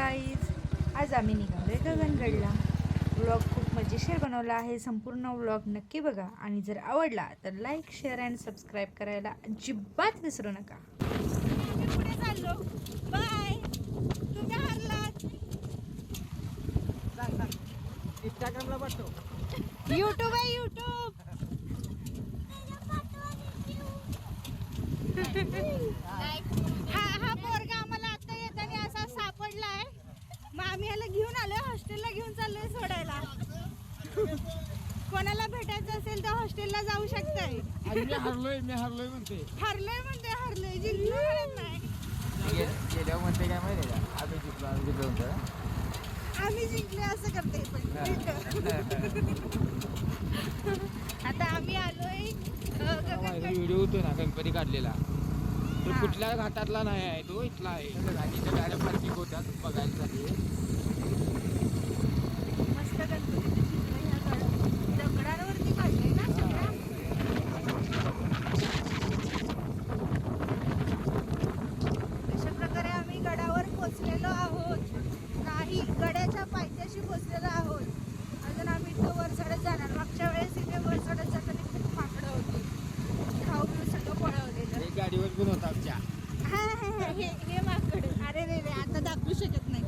Guys, आज आम्ही निघालोय गगनगडला. Vlog खूप मजेशीर बनवला आहे. संपूर्ण व्लॉग नक्की बघा आणि जर आवडला तर लाईक, शेअर अँड सबस्क्राईब करायला अजिबात विसरू नका. पुढे चाललो. बाय. तुम्ही हरलात. इंस्टाग्रामला पाठव. यूट्यूब आहे यूट्यूब. हा पोरगा आम्हाला आता येताना असा सापडलाय. मग आम्ही याला घेऊन आलोय, हॉस्टेलला घेऊन चाललोय सोडायला. कोणाला भेटायचं असेल तर हॉस्टेलला जाऊ शकताय. मी हरलोय म्हणते. हरलोय जिंकलो म्हणत नाही. गेल्यावर म्हणते काय माहिती का, आम्ही जिंकले असं करते. आता आम्ही आलोय व्हिडिओ होतो ना गणपती काढलेला, तो कुठल्या घाटातला नाही आहे, तो इथला आहे. घाटीच्या गाड्या पार्किंग होत्या बघायसाठी. मस्त गणपती दगडावरती काढले ना सगळ्या. अशा प्रकारे आम्ही गडावर पोचलेलो आहोत. नाही, गड्याच्या पायथ्याशी पोचलेलो आहोत. अजून आम्ही इथं वर चढत जाणार. मागच्या वेळेस इथे वर चढत जाताना खूप माकडं होती. खाऊ पिऊ सगळं पळवलेलं. एक गाडीवर पण होता आमच्या. हे माकड. अरे रे रे, आता दाखवू शकत नाही.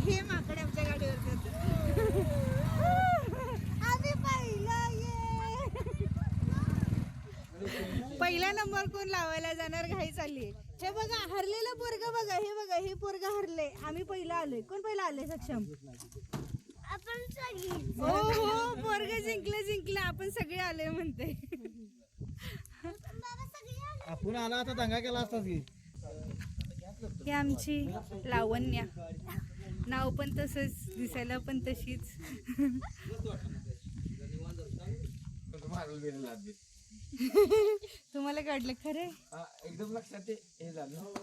हे माकड आमच्या गाडीवर आम्ही पहिला नंबर कोण लावायला जाणार घाई चालली. हे बघा, हरलेलं पोरग बघा. हे बघा, हे पोरग हरले. आम्ही पहिला आलोय. कोण पहिला आले? सक्षम. हो हो, पोरग जिंकलं. आपण सगळे आले म्हणते. आपण आला आता दंगा केला असताच की. ही आमची लावण्या. नाव पण तसंच, दिसायला पण तशीच. तुम्हाला कळलं खरे? एकदम लक्षात हे झालं.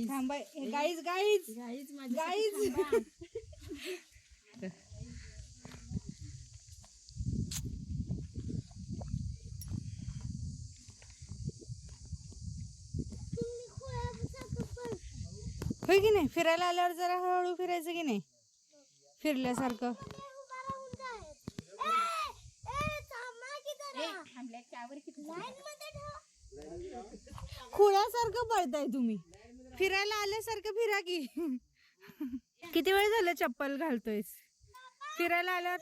थांबा. गाईज होय की नाही? फिरायला आल्यावर जरा हळूहळू फिरायचं की नाही, फिरल्यासारखं. खुळ्यासारखं पळताय तुम्ही. फिरायला आल्यासारखं फिरा की. किती वेळ झालं चप्पल घालतोयस? फिरायला आल्यावर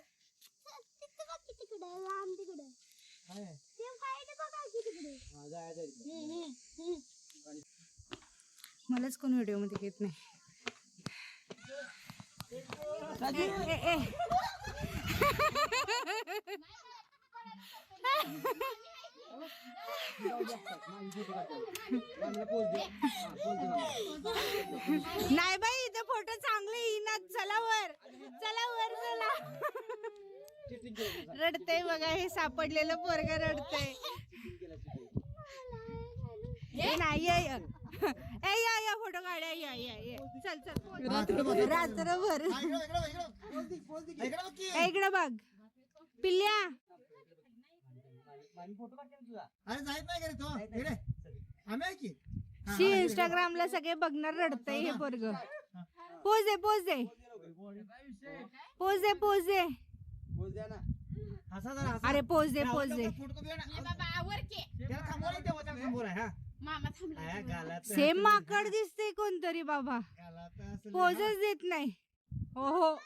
मलाच कोण व्हिडिओ मध्ये घेत नाही. नाही बाई, इथे फोटो चांगले येईनात. चला वर. रडतय बघा, हे सापडलेलं पोरग रडतय. नाही या फोटो काढा. या चल. रात्रभर इकडं बघ पिल्ल्या. इंस्टाग्रामला सगळे बघणार. रडतय हे पोरग. पोज दे. अरे पोज दे. सेम माकड दिसते कोणतरी बाबा. पोजच देत नाही. हो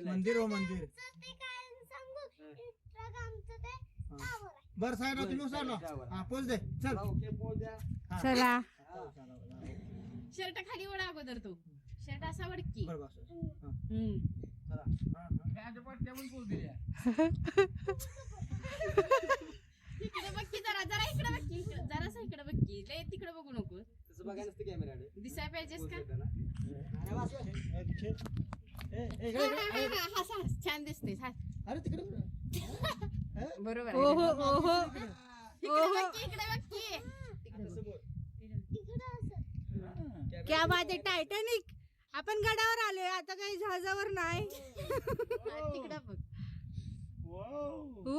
मंदिर बर साईड तुम्ही उचलला. पोच दे. चला. शर्ट खाली ओढा अगोदर. तो शर्ट असा वडकी. इकडे बघ की, जरा इकडे बघ की, जरासा इकडे बघ की. लय तिकडे बघू नको. दिसाय पाहिजेस का? हस छान दिसते. बरोबर. इकडे बघ की. क्या बात आहे. टायटॅनिक. आपण गडावर आलोय आता, काही जहाजावर नाही. तिकडे बघ. ओ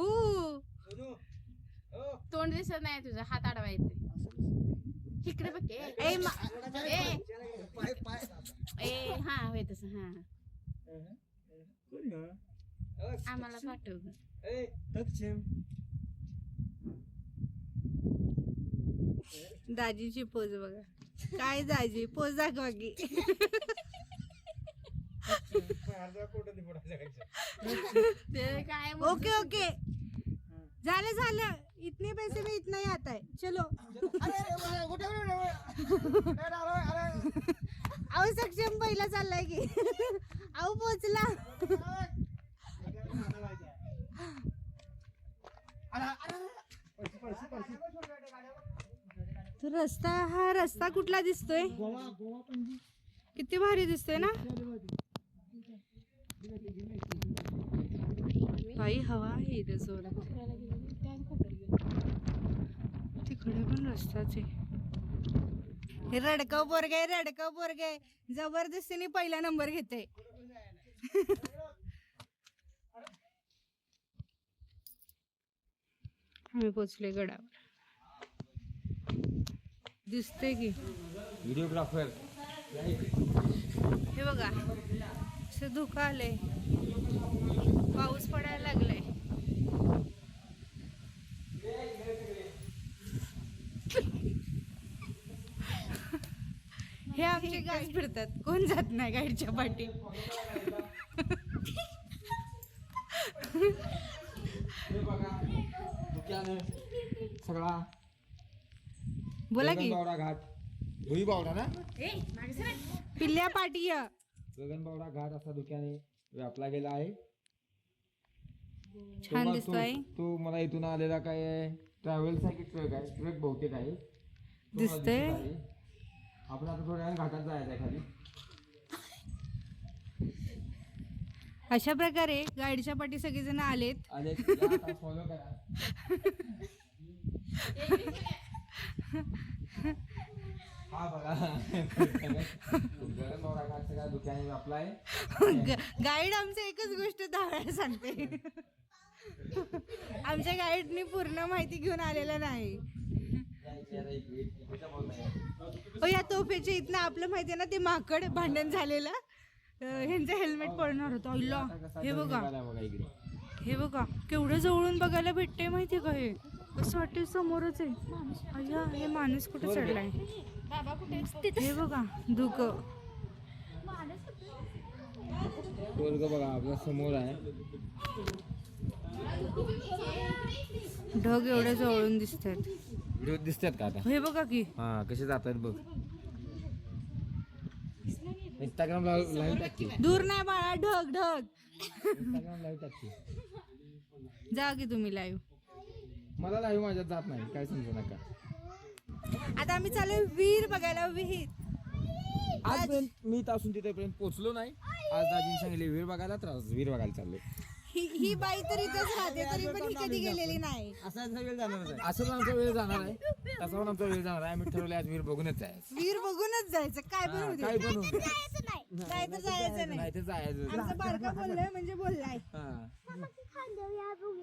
तोंड दिसत नाही तुझं, हात आडवा येते. इकडे बघ की. ए हा होय तसं. हा आम्हाला पाठव गं. दाजीची पोज बघा. काय दाजी पोज दाखवा की. ते काय ओके ओके झालं इतने पैसे में इतना ही आता है. चलो अहो सक्षम पहिला चाललाय की. अहो पोचला. तो रस्ता कुठला दिसतोय. किती भारी दिसतोय ना. बाई हवा आहे इथे जोरात. तिकडे पण रस्ताच आहे. हे रडकव पोरगे जबरदस्तीने पहिला नंबर घेते. आम्ही पोचले गडावर. दिसते की व्हिडिओग्राफर. हे बघा असं धुकं आलंय. पाऊस पडायला लागलाय. हे आमचे गाईड फिरतात. कोण जात नाही गाईडच्या पाठी. सगळा बोला की गगनबावडा घाट. भुईबावडा ना. पिल्ल्या पाठी या. गगनबावडा घाट असा धुक्याने व्यापला गेला आहे. छान दिसतोय. तो मला इथून आलेला काय ट्रॅव्हल्स आहे की ट्रक आहे. ट्रक बहुतेक आहे. दिसतंय. आपण आता थोड्या वेळाने घाटात जायचं आहे खाली. अशा प्रकारे गाईडच्या पाठी सगळेजण आलेत. फॉलो करा. हा बघा गगनबावडा घाट सगळ्या धुक्याने व्यापला आहे. गाईड आमचं एकच गोष्ट 10 वेळा सांगते. आमच्या गाईडनी पूर्ण माहिती घेऊन आलेला नाही. या तोफेच्या इथनं आपलं माहिती आहे ना ते माकड भांडण झालेलं. ह्यांचं हेल्मेट पडणार होतं. अल्ला हे बघा केवढं जवळून बघायला भेटते माहितीये का. हे कसं वाटतं समोरच आहे. अय्या हे माणूस कुठे चढलाय. हे बघा धुकं. स्वर्ग बघा आपल्या समोर आहे. ढग एवढ्या जवळून दिसतात. व्हिडिओ दिसतात का आता. हे बघा की हा कसे जातात बघ. इंस्टाग्राम लाईव्ह टाकते. दूर नाही बाळा. ढग इंस्टाग्राम लाईव्ह टाकते. जा की तुम्ही लाईव्ह. मला लाईव्ह माझ्यात जात नाही काय समजू नका. आता आम्ही चालू विहीर बघायला. विहीर आजपर्यंत मी असून तिथेपर्यंत पोहोचलो नाही. आज दाजीने सांगितले विहीर बघायला तर विहीर बघायला चाललोय. ही बाई तर इथंच राहते तरी पण ही कधी गेलेली नाही. असं पण आमचा वेळ जाणार आहे. तसा पण आमचा वेळ जाणार आहे. आम्ही ठरवलं आज विहीर बघूनच जायचं. विहीर बघूनच जायचं. काय पण होऊ दे. काय पण होऊ दे. काय तर जायचं नाही. नाही तर जायचं. आमचा बारका बोललाय म्हणजे बोललाय. हा.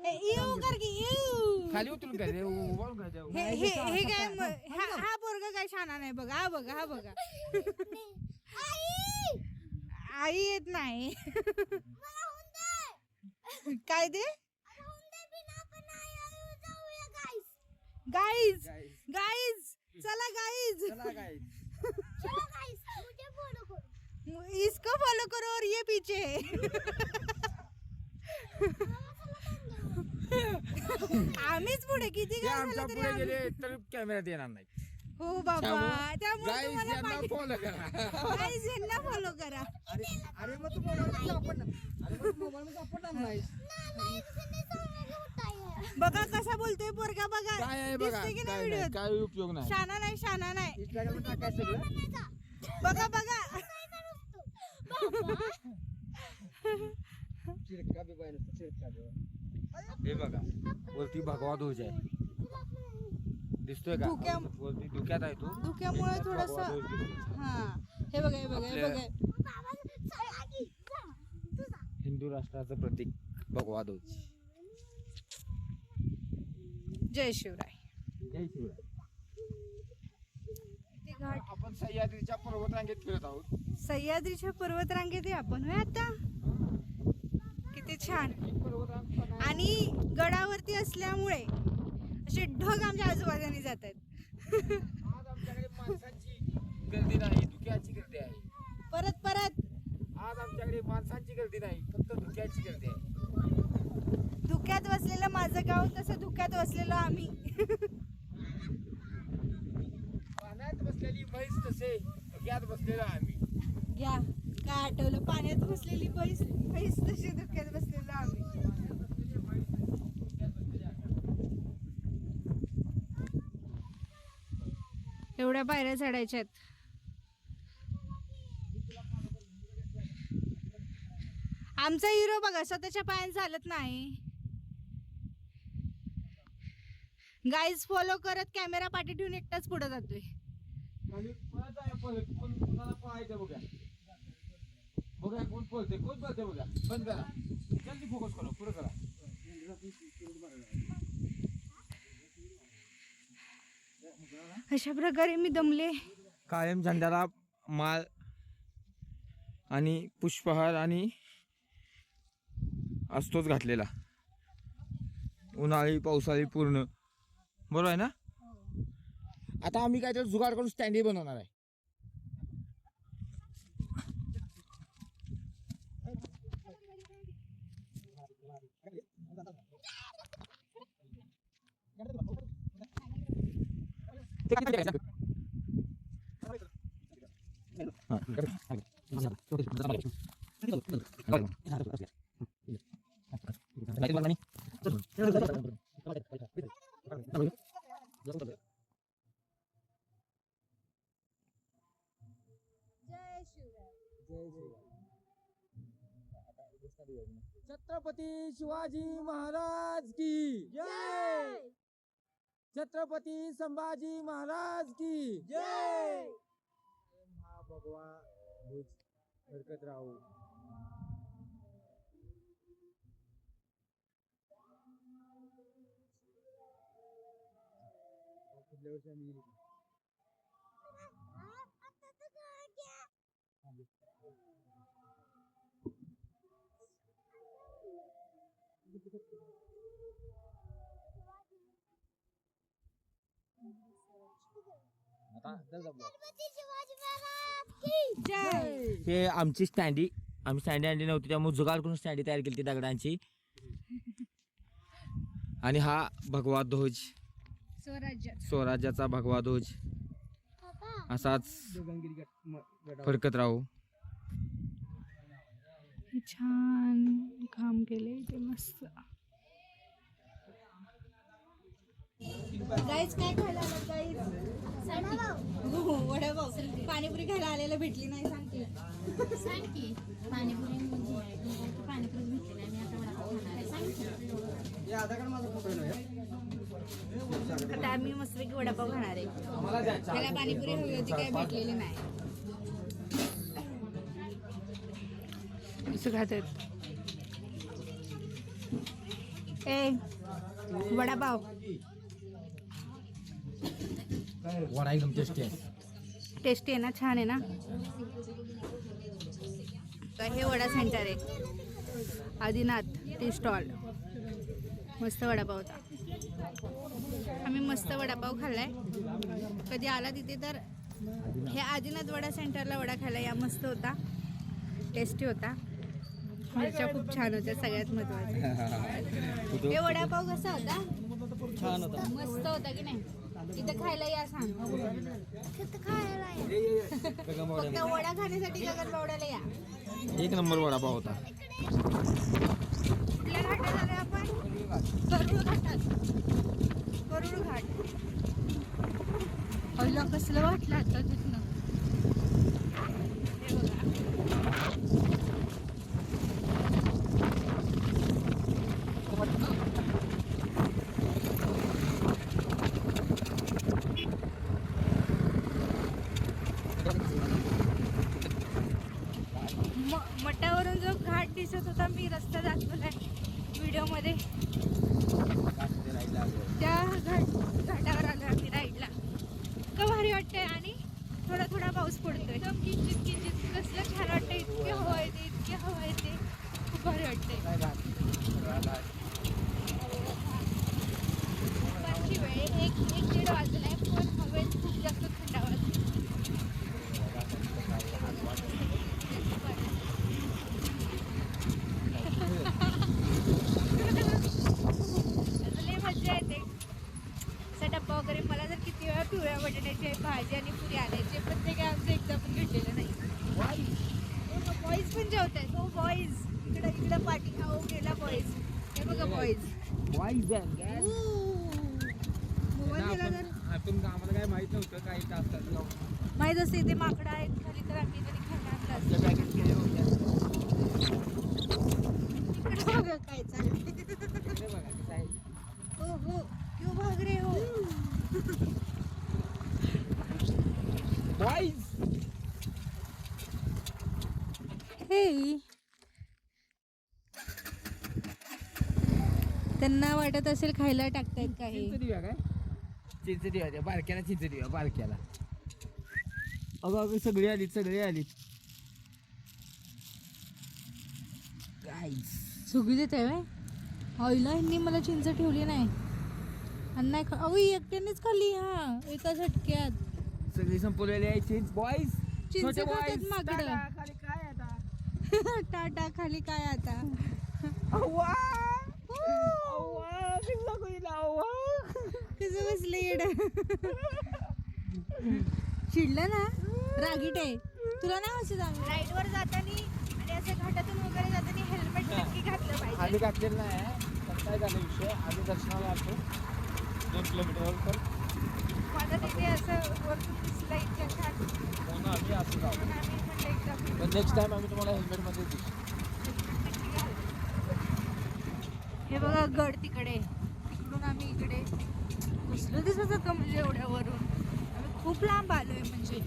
येऊ कर की येऊ. खाली उतरून काय रे, उभारून काय जाऊ. हे काय हा पोरगा काय शाना नाही बघा. हा बघा आई येत नाही. काय दे गाईज चला गाईज इसको फॉलो करो और ये पीछे. आम्हीच पुढे किती आमच्या पुढे गेले तर कॅमेऱ्यात येणार नाही. हो बाबा त्यामुळे गाईज यांना फॉलो करा. गाईज यांना फॉलो करा. अरे मग तू बघा कसा बोलतोय पोरगा. बघा काय आहे बघा. दिसते की नाही काय व्हिडिओ. नाही, काय उपयोग नाही. शाना नाही. इंस्टाग्राम टाकायचं सगळं. बघा हे बघा वरती भगवा ध्वज आहे. दिसतोय का वरती धुक्यात आहे. तो धुक्यामुळे थोडस. हा हे बघा हिंदू राष्ट्राचं प्रतीक भगवा ध्वज. जय शिवराय. हे शिवराय. ते घाट आपण सह्याद्रीच्या पर्वतरांगेत फिरत आहोत. सह्याद्रीच्या पर्वतरांगेत आहे आपण होय आता. किती छान. आणि गडावरती असल्यामुळे असे ढग आमच्या आजूबाजूने जात आहेत. आज आमच्याकडे माणसांची गर्दी नाही, धुक्याची गर्दी आहे. परत परत आज आमच्याकडे माणसांची गर्दी नाही, फक्त धुक्याची गर्दी आहे. धुक्यात वसलेलं माझं गाव, तसं धुक्यात वसलेलं आम्ही. पाण्यात बसलेली म्हैस तसे धुक्यात बसलेलो आम्ही. घ्या काय आठवलं, पाण्यात बसलेली म्हैस तशी धुक्यात बसलेलं आम्ही. एवढ्या पायऱ्या चढायच्या आहेत. आमचा हिरो बघा स्वतःच्या पायाने चालत नाही. गाईज फॉलो करत कॅमेरा पाठी ठेवून एकटाच पुढे जातोय. आणि परत आहे, परत कोण कुणाला पळायचं बघा. बघा कोण पळते, कोण पळते बघा. बंद करा, जल्दी फोकस करा, पुढे करा. अशा प्रकारे मी दमले. कायम झेंड्याला माळ आणि पुष्पहार आणि असतोच घातलेला, उन्हाळी पावसाळी पूर्ण. बरोबर आहे ना. आता आम्ही काय तर जुगाड करून स्टँडी बनवणार आहे. छत्रपती शिवाजी महाराज की जय. छत्रपती संभाजी महाराज की जय. हा भगवा ध्वज फडकत राहू. पुढल्या वर्षी आम्ही हे आमची स्टँडी, आम्ही स्टँडी आणली नव्हती त्यामुळे जुगाड करून स्टँडी तयार केली दगडांची. आणि हा भगवा ध्वज, स्वराज्याचा भगवा ध्वज असाच फडकत राहू. छान काम केले ते मस्त. गाईज काय खायला आलं गाईज? वडापाव. पाणीपुरी खायला आलेला भेटली नाही, सांगते. सांग की पाणीपुरी भेटली नाही, मी आता वडापाव खाणार आहे. सांग की. आता आम्ही मस्तपैकी वडापाव खाणार आहे. त्याला पाणीपुरी हवी होती, काय भेटलेली नाही. असं खातात. ए वडापाव वडा एकदम टेस्टी आहे. टेस्टी आहे ना, छान आहे ना. तर हे वडा सेंटर आहे, आदिनाथ टी स्टॉल. मस्त वडापाव होता. आम्ही मस्त वडापाव खाल्लाय. कधी आला तिथे तर हे आदिनाथ वडा सेंटरला वडा खायला या. मस्त होता, टेस्टी होता. मिरच्या खूप छान होत्या, सगळ्यात महत्वाचं. हे वडापाव कसा होता? छान होता, मस्त होता की नाही? इथं खायला या, सांग. फक्त वडा खाण्यासाठी गगनबावड्याला या. एक नंबर वडापाव होता. कुठल्या घाटात आलोय आपण? गरुड घाटात. गरुड घाट. पहिला कसलं वाटलं आता तिथनं. हे बघा. मठावरून जो घाट दिसत होता, मी रस्ता दाखवलाय व्हिडिओ मध्ये, त्या घाटावर आलोय. किंचित किंचित कसलं छान वाटतं. इतके हवा येते, इतके हवा येते, खूप भारी वाटते. काय घाट सगळा घाट. दुपारची वेळ 1-1:30 वाजलाय पण हवेत खूप जास्त थंड वाजते. लय मजा येते. असा डब्बा वगैरे मला जर किती वेळा पिवळ्या बटाट्याची भाजी आणि पुरी आणायची पण ते काय आमचं एकदा पण घडलेलं नाही. बॉईज पण जेवतायत. हो बॉईज, इकडं पाठी अहो गेला बॉईज. हे बघा boys. Boys and girls. Mobile दिला तर आपण आम्हाला काय माहित नव्हतं काही असतात. माहीत असते ते माकडं आहेत खाली तर आम्ही तरी खायला आणलं असतं. आपल्या पॅकेट केले होते. इकडं बघा काय चाललंय. हे बघा कसं आहे. हो हो क्यों भाग रहे हो. Boys. हे त्यांना वाटत असेल खायला टाकतायत काही. चिंच देऊया काय? चिंच देऊया त्या बारक्याला चिंच देऊया बारक्याला. अगं सगळी आलीत. गाईस. सुगी देत आहे ऑइला ह्यांनी मला चिंच ठेवली नाही आणि नाही अहो एकट्यानेच खाल्ली. हा एका झटक्यात सगळी संपवलेली आहे चिंच. बॉईज चिंच खातात माकडं. खाली काय आता? टाटा खाली काय आता. अव्वा! अव्वा! किल्ला कोईला अव्वा! कसं बसलं येड. चिडलं ना रागीट आहे तुला ना. असं जाऊ राईडवर जाताना आणि असं घाटातून वगैरे जाताना हेल्मेट नक्की घातलं खाली पाहिजे. घातलेलं नाही. पण काय झालं विषय, आम्ही दर्शनाला आलो 2 किलोमीटरवर. तर माझं तिथे असं वरतून दिसलं इतक्या छान म्हणून आम्ही असं जाऊ. म्हणून आम्ही म्हटलं एकदा पण नेक्स्ट टाइम आम्ही तुम्हाला हेल्मेटमध्ये देऊ. हे बघा गड तिकडे, तिकडून आम्ही इकडे घुसलो दिसत होतं म्हणजे एवढ्यावरून. आम्ही खूप लांब आलोय म्हणजे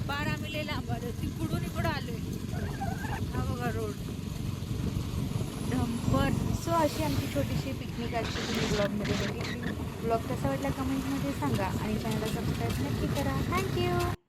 पार आम्ही लय लांब आलोय. तिकडून इकडं आलोय. हा बघा रोड ढंपर. सो अशी आमची छोटीशी पिकनिक आजची तुम्ही ब्लॉगमध्ये बघितली. ब्लॉग कसा वाटला कमेंटमध्ये सांगा आणि चॅनलला सबस्क्राईब नक्की करा. थँक्यू.